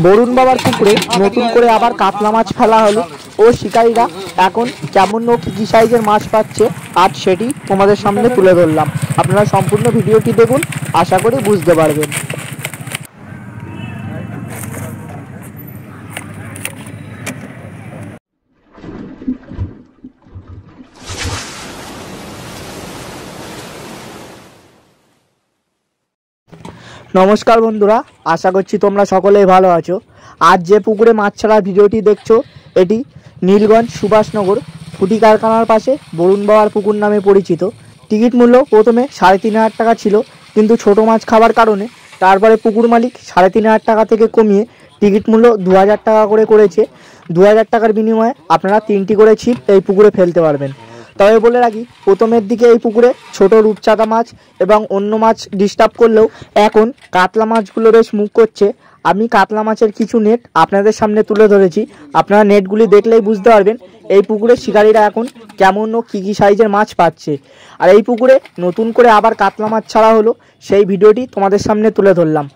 বরুণ বাবার পুকুরে নতুন করে আবার কাতলা মাছ ফেলা হলো ও শিকারীরা এখন কেমন ও কী সাইজের মাছ পাচ্ছে আজ সেটি তোমাদের সামনে তুলে ধরলাম। আপনারা সম্পূর্ণ ভিডিওটি দেখুন, আশা করি বুঝতে পারবেন। নমস্কার বন্ধুরা, আশা করছি তোমরা সকলেই ভালো আছো। আজ যে পুকুরে মাছ ছাড়ার ভিডিওটি দেখছো এটি নীলগঞ্জ সুভাষনগর ফুটি কারখানার পাশে বরুণ বাবার পুকুর নামে পরিচিত। টিকিট মূল্য প্রথমে 3,500 টাকা ছিল, কিন্তু ছোট মাছ খাবার কারণে তারপরে পুকুর মালিক 3,500 টাকা থেকে কমিয়ে টিকিট মূল্য 2,000 টাকা করে করেছে। 2,000 টাকার বিনিময়ে আপনারা 3টি করে ছিপ এই পুকুরে ফেলতে পারবেন। তবে বলে রাখি, প্রথমের দিকে এই পুকুরে ছোট রূপচাঁদা মাছ এবং অন্য মাছ ডিস্টার্ব করলেও এখন কাতলা মাছগুলো বেশ মুখ করছে। আমি কাতলা মাছের কিছু নেট আপনাদের সামনে তুলে ধরেছি, আপনারা নেটগুলি দেখলেই বুঝতে পারবেন এই পুকুরে শিকারীরা এখন কেমন ও কী সাইজের মাছ পাচ্ছে। আর এই পুকুরে নতুন করে আবার কাতলা মাছ ছাড়া হলো, সেই ভিডিওটি তোমাদের সামনে তুলে ধরলাম।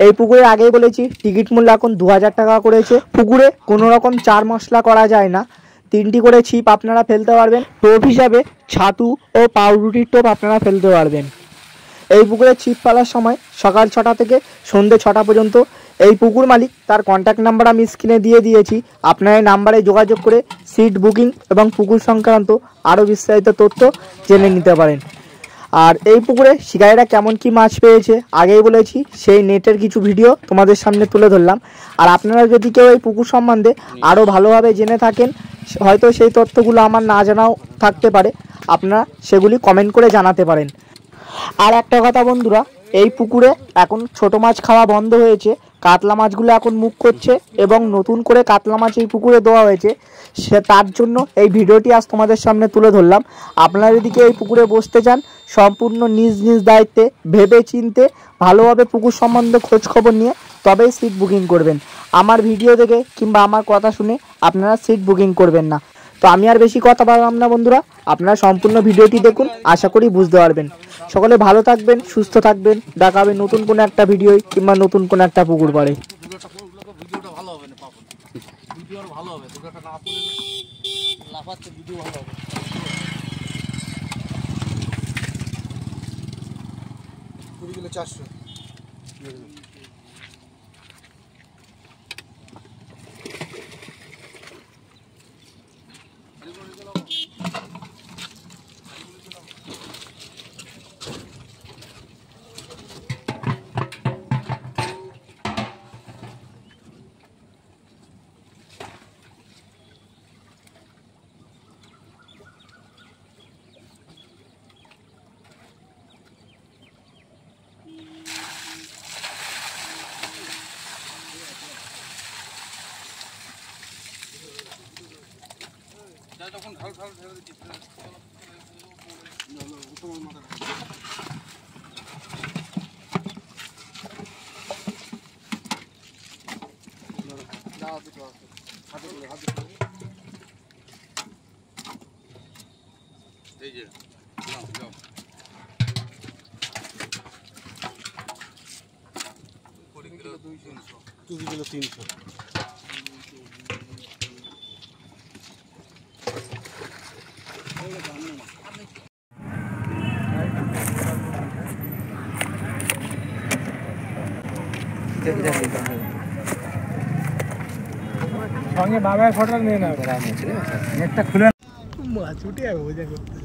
এই পুকুরে আগেই বলেছি টিকিট মূল্য এখন 2,000 টাকা করেছে। পুকুরে কোনো রকম চার মশলা করা যায় না, 3টি করে ছিপ আপনারা ফেলতে পারবেন। টোপ হিসাবে ছাতু ও পাউরুটির টোপ আপনারা ফেলতে পারবেন। এই পুকুরে ছিপ ফেলার সময় সকাল 6টা থেকে সন্ধ্যে 6টা পর্যন্ত। এই পুকুর মালিক তার কন্ট্যাক্ট নাম্বার আমি স্ক্রিনে দিয়ে দিয়েছি, আপনারা এই নাম্বারে যোগাযোগ করে সিট বুকিং এবং পুকুর সংক্রান্ত আরও বিস্তারিত তথ্য জেনে নিতে পারেন। আর এই পুকুরে শিকারীরা কেমন কি মাছ পেয়েছে আগেই বলেছি, সেই নেটের কিছু ভিডিও তোমাদের সামনে তুলে ধরলাম। আর আপনারা যদি কেউ এই পুকুর সম্বন্ধে আরও ভালোভাবে জেনে থাকেন, হয়তো সেই তথ্যগুলো আমার না জানাও থাকতে পারে, আপনারা সেগুলি কমেন্ট করে জানাতে পারেন। আর একটা কথা বন্ধুরা, এই পুকুরে এখন ছোট মাছ খাওয়া বন্ধ হয়েছে, কাতলা মাছগুলো এখন মুখ করছে এবং নতুন করে কাতলা মাছ এই পুকুরে দেওয়া হয়েছে। তার জন্য এই ভিডিওটি আজ তোমাদের সামনে তুলে ধরলাম। আপনারা যদি এই পুকুরে বসতে চান, সম্পূর্ণ নিজ নিজ দায়িত্বে ভেবে চিনতে ভালোভাবে পুকুর সম্বন্ধে খোঁজ খবর নিয়ে তবেই সিট বুকিং করবেন। আমার ভিডিও দেখে কিংবা আমার কথা শুনে আপনারা সিট বুকিং করবেন না। তো আমি আর বেশি কথা বললাম না বন্ধুরা, আপনারা সম্পূর্ণ ভিডিওটি দেখুন, আশা করি বুঝতে পারবেন। সকলে ভালো থাকবেন, সুস্থ থাকবেন, দেখা হবে নতুন কোনো একটা ভিডিও কিংবা নতুন কোনো একটা পুকুর পাড়ে। তখন ঢাল ঢাল ঢেলে দিচ্ছি তোমার মাথা এই যে যাও যাও 20 কিলো 300 সঙ্গে বাবার ফটো নিয়ে নাও, নেটটা খুলে মাছ উঠে যাবে মজা করতে।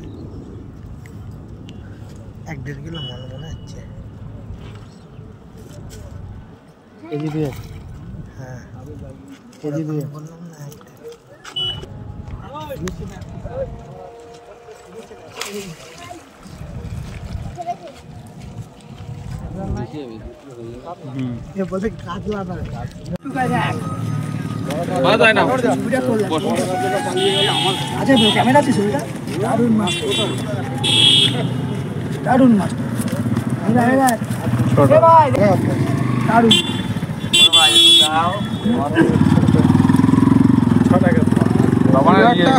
1-1.5 কিলো মাল মনে হচ্ছে। কেজি দিয়ে? হ্যাঁ কেজি দিয়ে বললাম না। বলতে কাতলা না আচ্ছা ক্যামেরা আছে ছবিটা। দারুণ মাছ, দারুণ মাছ, দারুণ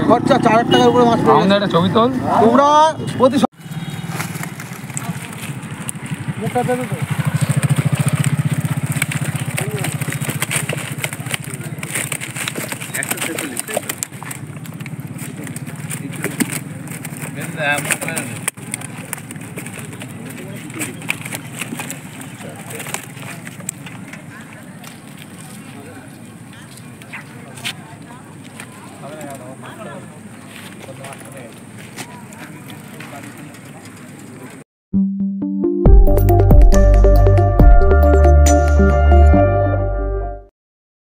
খরচা 4,000 টাকার উপরে মাছ। আমাদের একটা ছবি তোল তোমরা প্রতি মুখটা দেবে তো।